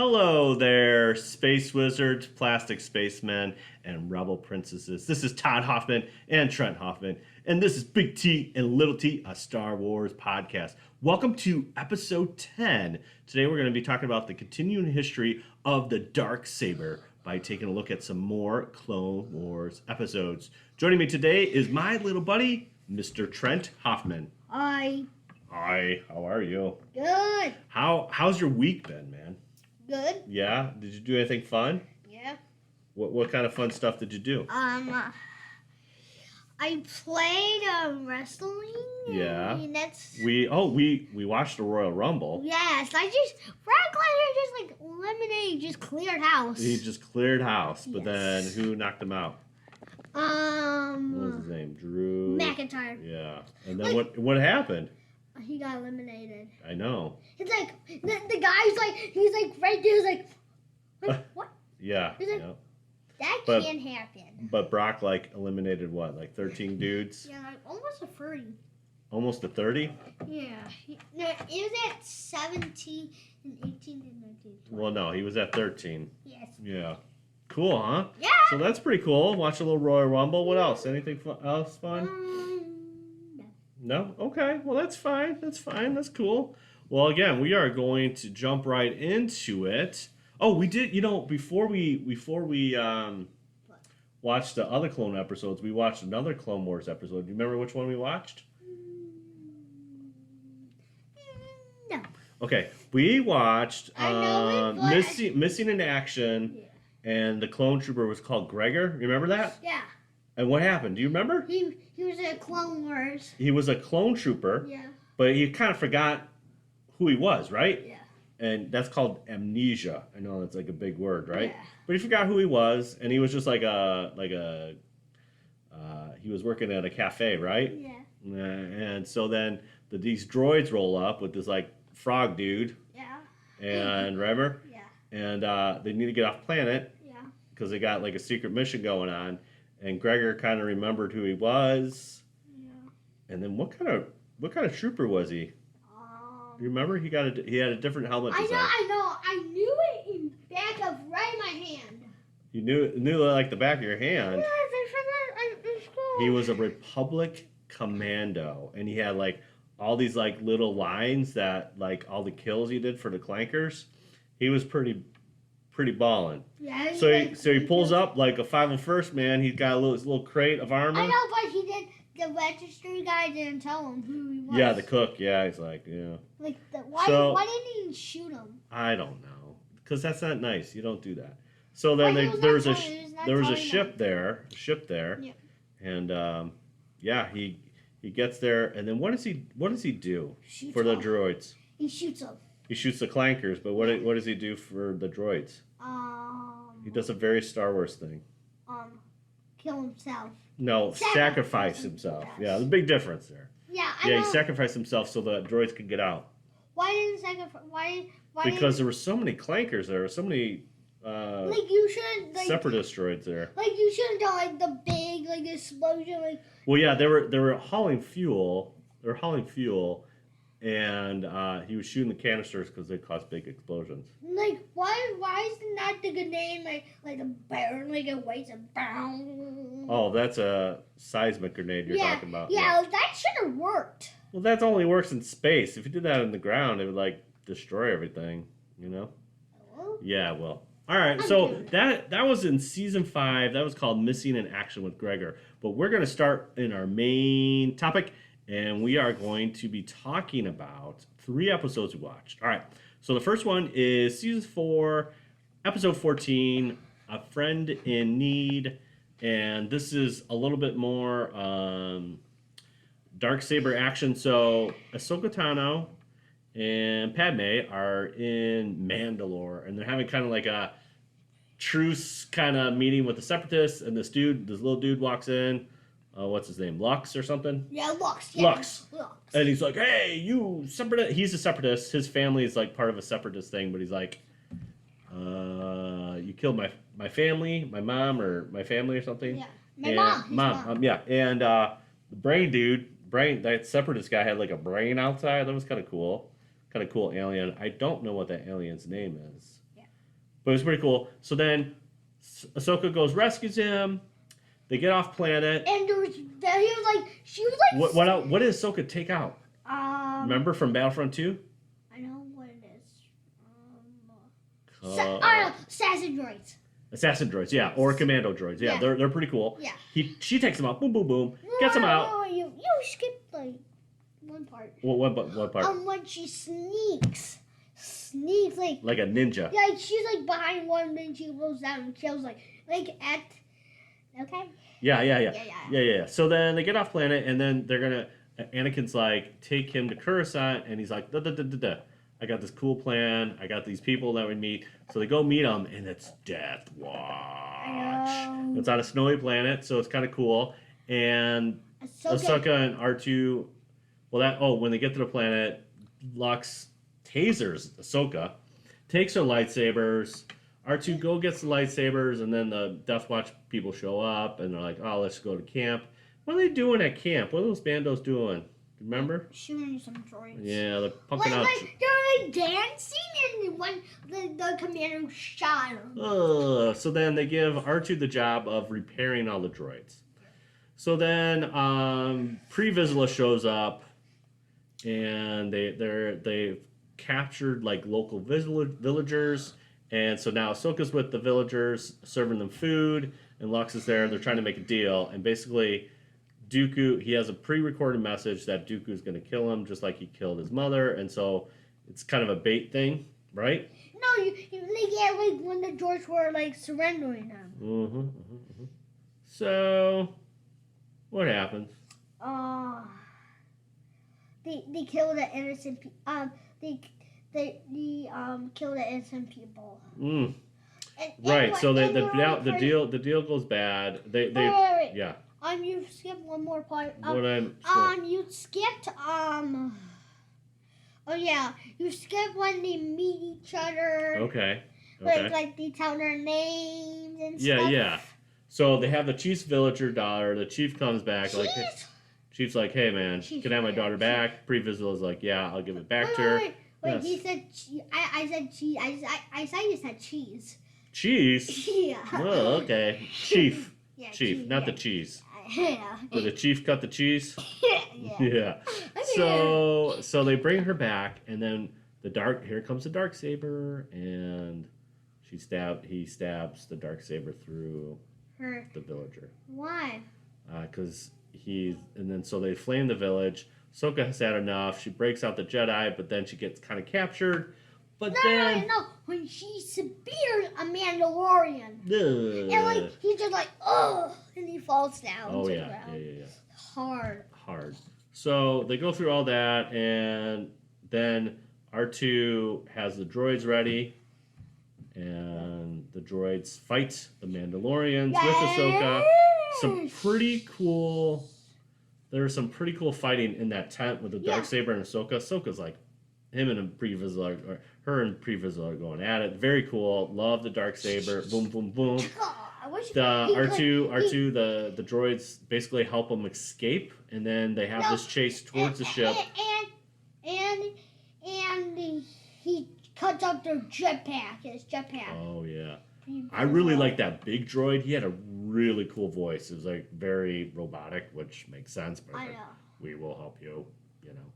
Hello there, space wizards, plastic spacemen, and rebel princesses. This is Todd Hoffman and Trent Hoffman, and this is Big T and Little T, a Star Wars podcast. Welcome to episode 10. Today we're going to be talking about the continuing history of the Darksaber by taking a look at some more Clone Wars episodes. Joining me today is my little buddy, Mr. Trent Hoffman. Hi. Hi, how are you? Good. How's your week been, man? Good. Yeah? Did you do anything fun? Yeah. What kind of fun stuff did you do? I played wrestling. Yeah. And that's. We watched the Royal Rumble. Yes, Brock Lesnar just eliminated, just cleared house. He just cleared house, but Yes. then who knocked him out? What was his name? Drew McIntyre. Yeah. And then what happened? He got eliminated. I know. It's like the guy's he's right there. He's like, what? Yeah. He's like, yeah. That But- can't happen. But Brock eliminated what? 13 dudes? Yeah, almost a 30. Almost to 30? Yeah. No, it was at 17 and 18 and 19. Well, no, he was at 13. Yes. Yeah. Cool, huh? Yeah. So that's pretty cool. Watch a little Royal Rumble. What else? Anything else fun? No. No? Okay. Well, that's fine. That's fine. That's cool. Well, again, we are going to jump right into it. Oh, we did, before we watched the other Clone episodes, we watched another Clone Wars episode. Do you remember which one we watched? No. Okay. We watched I know it, but- Missing in Action, Yeah. and the clone trooper was called Gregor. Remember that? Yeah. And what happened? Do you remember? He was at Clone Wars. He was a clone trooper, Yeah. but he kind of forgot who he was, right? Yeah. And that's called amnesia. I know that's like a big word, right? Yeah. But he forgot who he was, and he was just he was working at a cafe, right? Yeah. And so then these droids roll up with this frog dude, Yeah. and remember, Yeah. and they need to get off planet Yeah. because they got a secret mission going on, and Gregor kind of remembered who he was, Yeah. and then what kind of trooper was he? You remember he had a different helmet I design. know. I knew it in back of right my hand. You knew it like the back of your hand. Yes, I forgot in school. He was a Republic commando, and he had all these little lines that all the kills he did for the clankers. He was pretty ballin'. Yeah. So he pulls up like a 501st man. He's got his little crate of armor. I know, but he did. The registry guy didn't tell him who he was. Yeah, the cook. Yeah, he's yeah. Why didn't he shoot him? I don't know, because that's not nice. You don't do that. So then But he was there not was telling- he was not there was a telling ship them. there, Yeah. and he gets there, and then what does he do Shoots for the him. droids? He shoots him. He shoots the clankers, but what does he do for the droids? He does a very Star Wars thing. Kill himself. No, sacrifice himself. Yeah, there's a big difference there. Yeah, I Yeah, know. he sacrificed himself so the droids could get out. Why didn't sacrifice? Why? Because there were so many clankers there, so many you should separatist droids there. you should have done the big explosion Well, yeah, they were hauling fuel. They were hauling fuel, and he was shooting the canisters because they caused big explosions. why is not the grenade like a bear it weighs a bound? Oh, that's a seismic grenade you're talking about. Yeah, that should have worked. Well, that only works in space. If you did that in the ground, it would destroy everything. Yeah, well. All right, so that was in season 5. That was called Missing in Action with Gregor. But we're going to start in our main topic, and we are going to be talking about 3 episodes we watched. All right, so the first one is season 4, episode 14, A Friend in Need, and this is a little bit more Darksaber action. So Ahsoka Tano and Padme are in Mandalore, and they're having kind of a truce kind of meeting with the Separatists, and this little dude walks in. What's his name? Lux or something? Yeah, Lux. Yeah. Lux. And he's like, hey, you Separatist. He's a Separatist. His family is part of a Separatist thing, but he's like, you killed my family, my mom, or my family or something. Yeah, my mom. Yeah, and the that Separatist guy had a brain outside. That was kind of cool alien. I don't know what that alien's name is. Yeah. But it was pretty cool. So then Ahsoka goes, rescues him. They get off planet. And she was like. What did Ahsoka take out? Remember from Battlefront 2? I know what it is. Uh, Assassin droids. Assassin droids, yeah, or commando droids, yeah, Yeah. they're pretty cool. Yeah. She takes them out, boom, boom, boom, gets them out. No, you skipped like one part. What part? When she sneaks Like a ninja. like she's like behind one, then she goes down and kills like at. Okay. Yeah. So then they get off planet, and then they're gonna. Anakin's like, take him to Coruscant, and he's like, da. I got this cool plan. I got these people that we meet. So they go meet them, and it's Death Watch. It's on a snowy planet, so it's kind of cool. And Ahsoka and R2, when they get to the planet, Lux tasers Ahsoka, takes her lightsabers. R2 gets the lightsabers, and then the Death Watch people show up, and they're like, oh, let's go to camp. What are they doing at camp? What are those bandos doing? Remember? Shooting some droids. Yeah, they're pumping out. They're like dancing, and when the commander shot them. So then they give R2 the job of repairing all the droids. So then Pre Vizsla shows up, and they've captured like local villagers, and so now Ahsoka's with the villagers serving them food, and Lux is there. They're trying to make a deal, and basically Dooku, he has a pre-recorded message that Dooku's going to kill him, just like he killed his mother, and so it's kind of a bait thing, right? No, like when the droids were like surrendering them. So, what happens? They kill the innocent people. They kill the innocent people. Right. So the deal goes bad. Wait. Yeah. You skipped one more part. You skipped Oh yeah, you skipped when they meet each other. Okay. Like they tell their names and stuff. Yeah. So they have the chief's villager daughter. The chief comes back Chief's like, hey man, can I have my daughter back? Pre Vizsla's like, yeah, I'll give it back to her. Wait. Yes. He said I said cheese. I said you said cheese. Cheese? Yeah. Oh, okay. Chief. Yeah, Chief, not the cheese. Yeah. Did the chief cut the cheese? Yeah. So they bring her back, and then here comes the Darksaber, and he stabs the Darksaber through the villager. Why? Because so they flame the village. Ahsoka has had enough. She breaks out the Jedi, but then she gets kind of captured. But No. When she spears a Mandalorian. And he's just like, ugh, and he falls down to the ground. Yeah. Hard. So they go through all that, and then R2 has the droids ready, and the droids fight the Mandalorians with Ahsoka. There was some pretty cool fighting in that tent with the Darksaber and Ahsoka. Ahsoka's like, her and Pre Vizsla are going at it. Very cool. Love the Darksaber. Boom, boom, boom. R2, the droids basically help them escape, and then they have this chase towards the ship. And he cuts up their his jetpack. Oh yeah. I really like that big droid. He had a really cool voice. It was like very robotic, which makes sense. But I know. We will help you.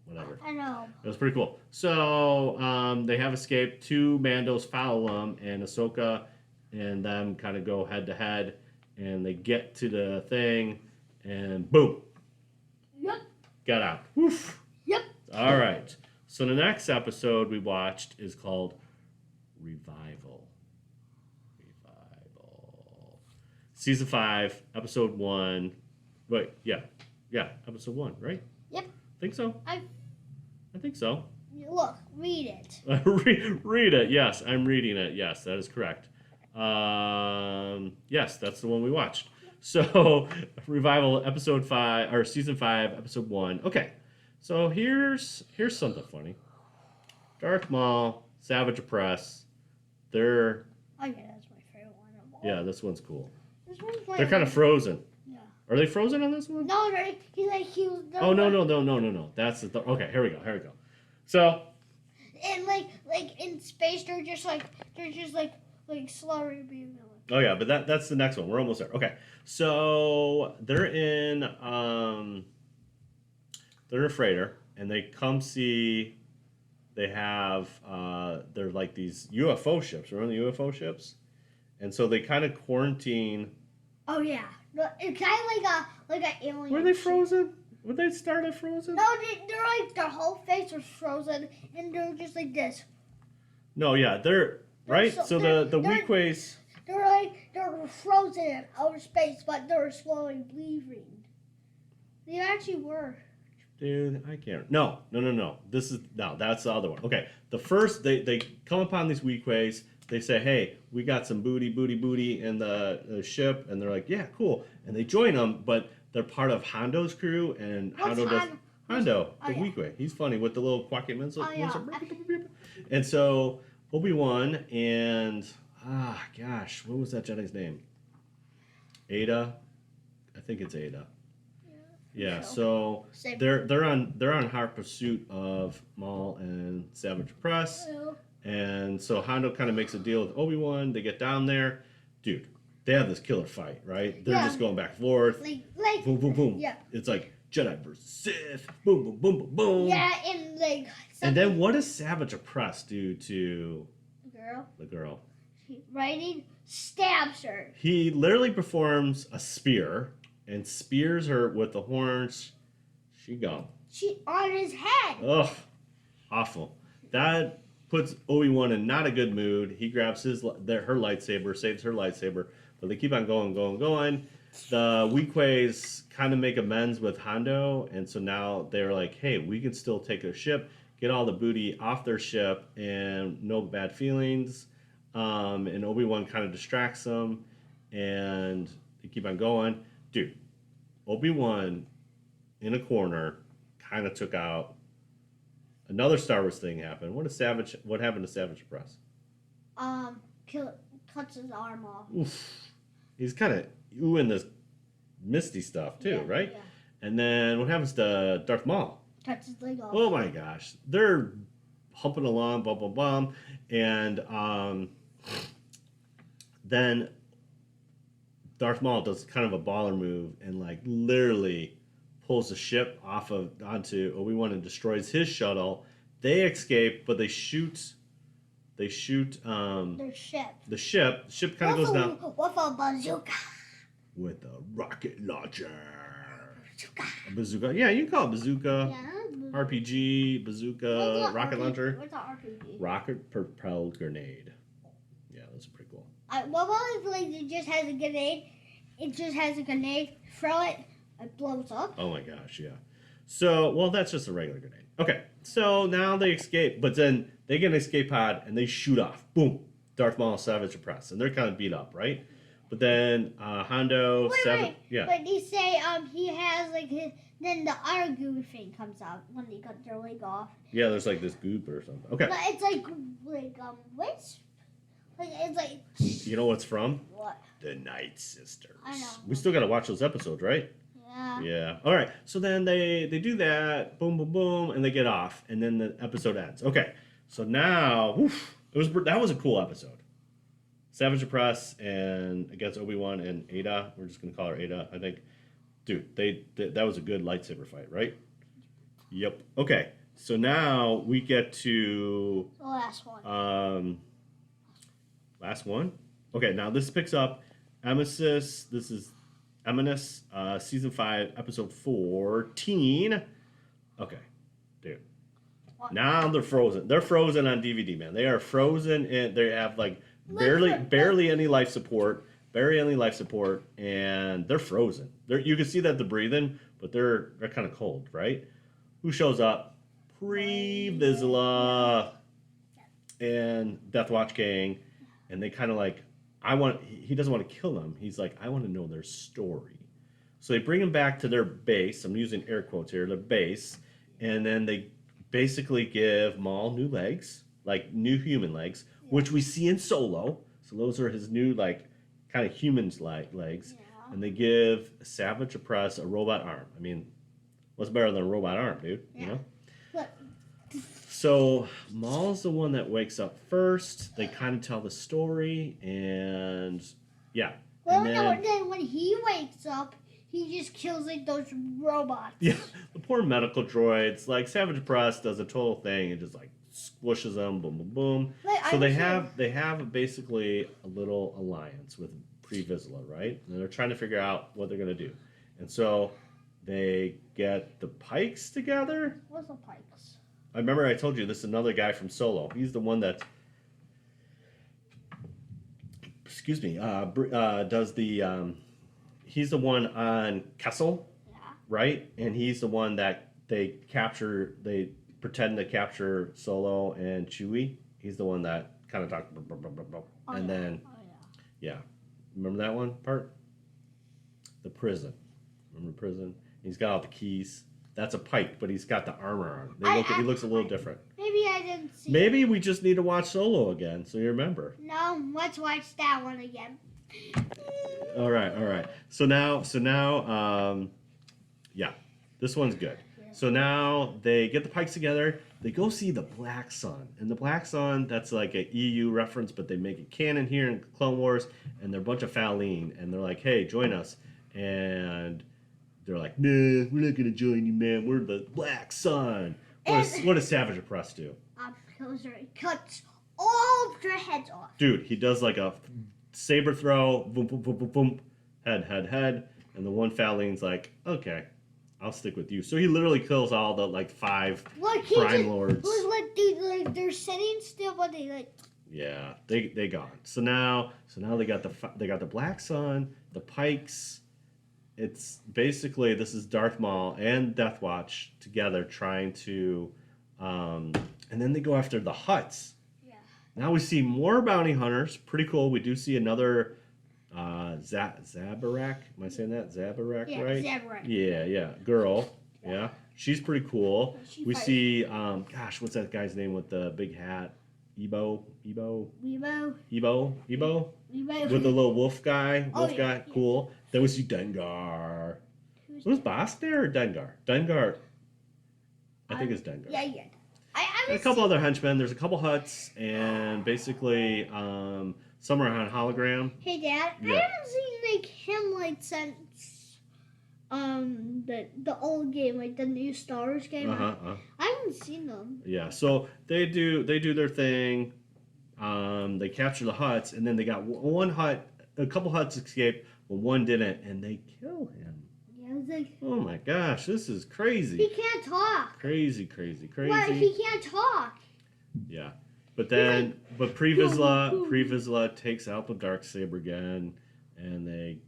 Whatever. I know. It was pretty cool. So they have escaped. 2 Mandos follow them, and Ahsoka and them kind of go head to head, and they get to the thing, and boom. Yep. Got out. Woof. Yep. All right. So the next episode we watched is called Revival. Season 5, episode 1. Wait, yeah, episode 1, right? Yep. Think so? I think so. Look, read it. Read it. Yes, I'm reading it. Yes, that is correct. Yes, that's the one we watched. So, Revival, episode 5, or season 5, episode 1. Okay, so here's something funny. Darth Maul, Savage Opress, they're... Oh yeah, that's my favorite one of all. Yeah, this one's cool. This one's like... They're kind of frozen. Yeah. Are they frozen on this one? No, he was... Oh, no. That's the... Okay, here we go. So... And like in space, they're just like like slowly being villain. Oh yeah, but that's the next one. We're almost there. Okay, so they're in a freighter, and they come see. They have they're like these UFO ships. Remember the UFO ships? And so they kind of quarantine. Oh yeah, it's kind of like an alien. Were they frozen? Were they started frozen? No, they're like their whole face was frozen, and they're just like this. No, yeah, they're right. So the Weequays. They're frozen in outer space, but they're slowly breathing. They actually were. Dude, I can't. No. That's the other one. Okay, the first they come upon these Weequays. They say, "Hey, we got some booty in the ship," and they're like, "Yeah, cool." And they join them, but they're part of Hondo's crew, and Hondo the Weequay. He's funny with the little quacky missile. And so Obi-Wan and what was that Jedi's name? Ada, I think it's Ada. Yeah, so they're on hot pursuit of Maul and Savage Press, and so Hondo kind of makes a deal with Obi-Wan. They get down there, dude. They have this killer fight, right? They're just going back and forth, like boom, boom, boom. Yeah, it's like Jedi versus Sith, boom, boom, boom, boom, boom. Yeah, and like. And then what does Savage Press do to the girl? Riding stabs her. He literally performs a spear and spears her with the horns. She gone. She on his head. Ugh, awful. That puts Obi-Wan in not a good mood. He grabs her lightsaber, saves her lightsaber, but they keep on going. The Weequays kind of make amends with Hondo, and so now they're like, hey, we can still take their ship, get all the booty off their ship, and no bad feelings. And Obi-Wan kind of distracts them, and they keep on going. Dude, Obi-Wan in a corner kind of took out another Star Wars thing happened. What happened to Savage Press? Cuts his arm off. Oof. He's kind of oohing this misty stuff too, right? Yeah. And then what happens to Darth Maul? Cuts his leg off. Oh my gosh. They're humping along, bum, bum, bum. And then Darth Maul does kind of a baller move and like literally pulls the ship onto Obi-Wan and destroys his shuttle. They escape, but they shoot their ship. The ship kind of goes down with a bazooka. With a rocket launcher. A bazooka. Yeah, you can call it bazooka. Yeah. RPG, bazooka, rocket launcher. What's an RPG? Rocket propelled grenade. Yeah, those are pretty cool. What about if like it just has a grenade? It just has a grenade. Throw it. It blows up. Oh my gosh, yeah. So, well, that's just a regular grenade. Okay, so now they escape, but then they get an escape pod and they shoot off. Boom. Darth Maul, Savage Press, and they're kind of beat up, right? But then Hondo, yeah. But they say he has like his. Then the other goo thing comes out when they cut their leg off. Yeah, there's like this goop or something. Okay. But it's like wisp. Like it's like. You know what's from? What? The Night Sisters. I know. We still got to watch those episodes, right? Yeah. Yeah. All right. So then they do that. Boom, boom, boom, and they get off, and then the episode ends. Okay. So now, that was a cool episode. Savage Press and against Obi-Wan and Ada. We're just gonna call her Ada, I think. Dude, that was a good lightsaber fight, right? Yep. Okay. So now we get to the last one. Last one. Okay. Now this picks up Emesis. This is Eminus, season 5, episode 14. Okay, dude. What? Now they're frozen. They're frozen on DVD, man. They are frozen, and they have like barely any life support. And they're frozen. You can see that they're breathing, but they're kind of cold, right? Who shows up? Pre Vizsla and Death Watch Gang, and they kind of like, he doesn't want to kill them. He's like, I want to know their story. So they bring him back to their base. I'm using air quotes here, their base, and then they basically give Maul new legs, like new human legs, which we see in Solo. So those are his new like kind of humans-like legs, and they give Savage Press a robot arm. I mean, what's better than a robot arm, dude? You know. So Maul's the one that wakes up first. They kind of tell the story, and yeah. Well, and no, then when he wakes up, he just kills like those robots. Yeah, the poor medical droids. Like Savage Press does a total thing and just like squishes them, boom, boom, boom. Like, So they have basically a little alliance with Pre Vizsla, right? And they're trying to figure out what they're gonna do, and so they get the Pikes together. What's the Pikes? I remember I told you this is another guy from Solo. He's the one that, excuse me, does the. He's the one on Kessel, right? And he's the one that they capture. They pretend to capture Solo and Chewie. He's the one that kind of talks, and then, yeah, remember that one part? The prison. Remember prison? He's got all the keys. That's a Pike, but he's got the armor on. He looks a little different. Maybe I didn't see. Maybe we just need to watch Solo again, so you remember. No, let's watch that one again. All right. So now, yeah, this one's good. So now they get the Pikes together. They go see the Black Sun, and the Black Sun, that's like a EU reference, but they make it canon here in Clone Wars, and they're a bunch of Faline, and they're like, "Hey, join us," and they're like, "Nah, we're not gonna join you, man. We're the Black Sun." What does Savage Press do? He cuts all of their heads off. Dude, he does like a saber throw, boom, boom, boom, boom, boom, head, and the one Faline's like, "Okay, I'll stick with you." So he literally kills all the like 5 Prime Lords. They're sitting still, but they like. Yeah, they gone. So now they got the Black Sun, the Pikes. It's basically this is Darth Maul and Death Watch together trying to, and then they go after the Hutts. Yeah. Now we see more bounty hunters. Pretty cool. We do see another Zabarak. Am I saying that? Zabarak, Yeah, right? Zabarak. Yeah. Girl. Yeah. She's pretty cool. We fights. see, what's that guy's name with the big hat? Ebo. With the little wolf guy. Cool. Then we see Dengar. Was Boss there or Dengar? Dengar. I think it's Dengar. Yeah. And a couple other henchmen. There's a couple Hutts, and basically, some are on hologram. Hey, Dad. Yeah. I haven't seen him since the old game, like the new Star Wars game. I haven't seen them. Yeah, so they do their thing. They capture the Hutts, and then they got one Hutt. A couple Hutts escape, but one didn't, and they kill him. Yeah, it's like. Oh my gosh, this is crazy. He can't talk. Crazy. Why he can't talk? Yeah, but then Pre Vizsla takes out the Darksaber again, and he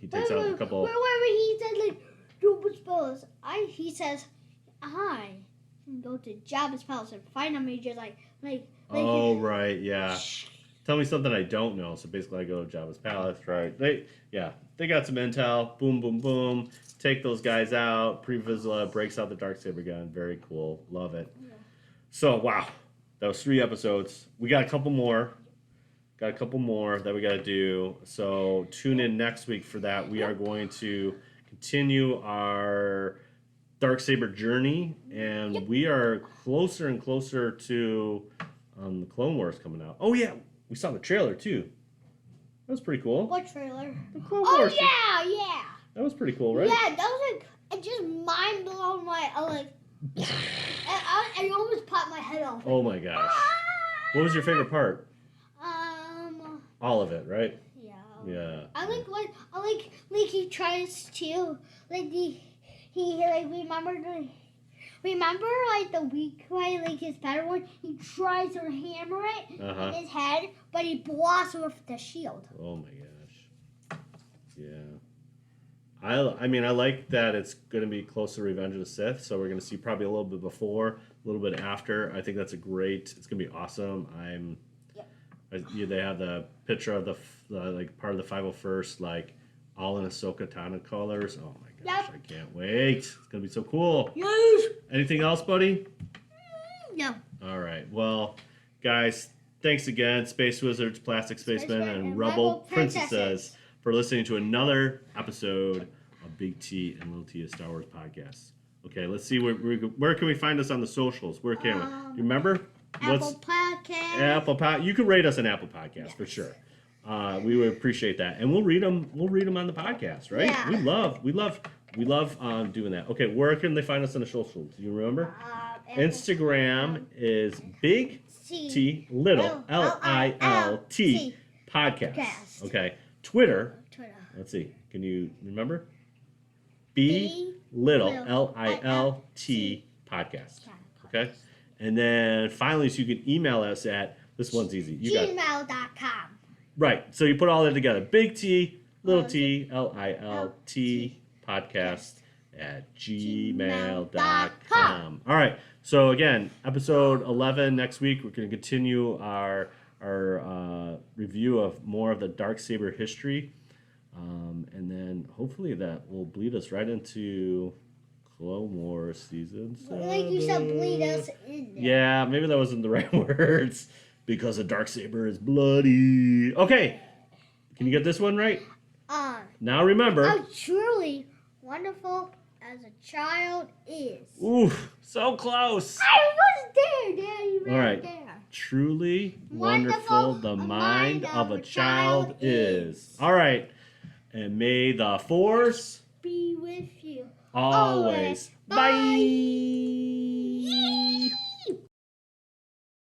takes out a couple. Where he said like Jabba's palace. He says I can go to Jabba's palace and find him. He's just like. Oh right, yeah. Tell me something I don't know. So basically, I go to Jabba's palace, right? They got some intel. Boom, boom, boom. Take those guys out. Pre Vizsla breaks out the Darksaber gun. Very cool. Love it. Yeah. So wow, that was 3 episodes. We got a couple more. That we got to do. So tune in next week for that. We are going to continue our Darksaber journey, and we are closer and closer to the Clone Wars coming out. Oh yeah, we saw the trailer too. That was pretty cool. What trailer? The Clone Wars. Oh yeah. That was pretty cool, right? Yeah, that was like it just mind blown. I almost popped my head off. Oh my gosh. What was your favorite part? All of it, right? Yeah. Yeah. I like he tries to remember the weak guy, like his better one. He tries to hammer it in his head, but he blocks with the shield. Oh my gosh. Yeah. I mean, I like that it's going to be close to Revenge of the Sith, so we're going to see probably a little bit before, a little bit after. I think that's it's going to be awesome. They have the picture of the part of the 501st, all in Ahsoka Tano colors. Oh my gosh, I can't wait. It's going to be so cool. Yes. Anything else, buddy? No. All right. Well, guys, thanks again, Space Wizards, Plastic Spacemen, and Rebel Princesses, for listening to another episode of Big T and Little T of Star Wars Podcast. Okay, let's see where can we find us on the socials? Where can we? You remember? Apple Podcast. Apple Pod. You can rate us on Apple Podcasts for sure. We would appreciate that, and we'll read them. We'll read them on the podcast, right? Yeah. We love doing that. Okay, where can they find us on the socials? Do you remember? Instagram is Big T Little LILT podcast. Okay, Twitter. Let's see. Can you remember? B Little LILT podcast. Okay, and then finally, so you can email us at this one's easy. You got gmail.com. Right. So you put all that together. Big T, little T, LILT podcast at gmail.com. All right. So again, episode 11 next week. We're going to continue our review of more of the Darksaber history. And then hopefully that will bleed us right into Clone Wars season 7. Like you said, bleed us in there. Yeah, maybe that wasn't the right words. Because a Darksaber is bloody. Okay. Can you get this one right? Now remember. How truly wonderful as a child is. Ooh, so close. I was there, Daddy. All right. There. Truly wonderful the mind of a child is. All right. And may the Force be with you always. Bye. Bye.